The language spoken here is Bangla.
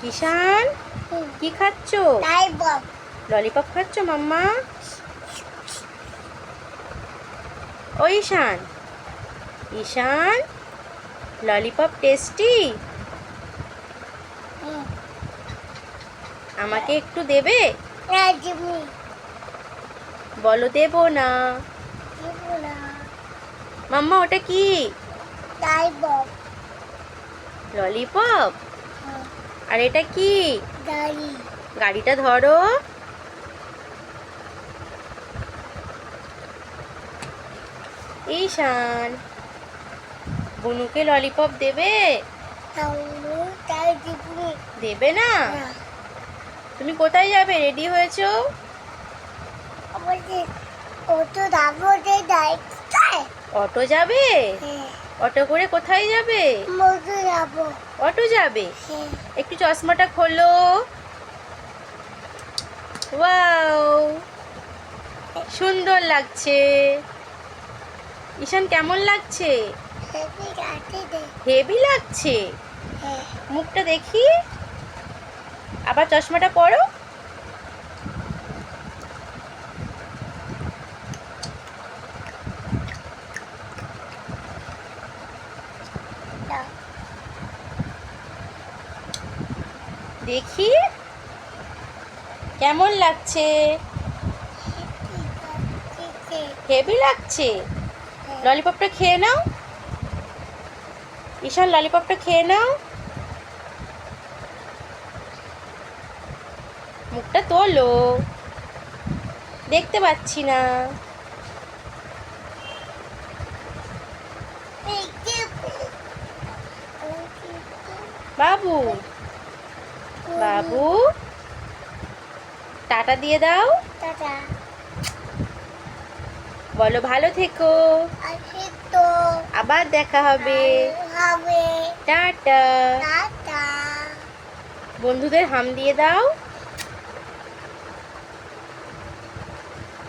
ঈশান কি খাচ্ছ? ললিপপ খাচ্ছ মাম্মা? ও ঈশান, ঈশান ললিপপ টেস্টি? আমাকে একটু দেবে? বলো দেব না। মাম্মা ওটা কি? ললিপপ। আর এটা কি? গাড়িটা ধরো। ঈশান বুনুকে ললিপপ দেবে? দেবে না? তুমি কোথায় যাবে? রেডি হয়েছো? অটো যাবে? অটো করে কোথায় যাবে? অটো যাবে? একটু চশমাটা খোলো। ওয়াও সুন্দর লাগছে। ঈশান কেমন লাগছে? হেভি লাগছে। মুখটা দেখি, আবার চশমাটা পরো। দেখি কেমন লাগছে? হেভি লাগছে। ললিপপটা খেয়ে নাও। ঈশান ললিপপটা খেয়ে নাও। মুখটা তোলো, দেখতে পাচ্ছি না। বাবু, বাবু টাটা দিয়ে দাও। বলো ভালো থেকো, আবার দেখা হবে। টাটা। বন্ধুদের হাম দিয়ে দাও।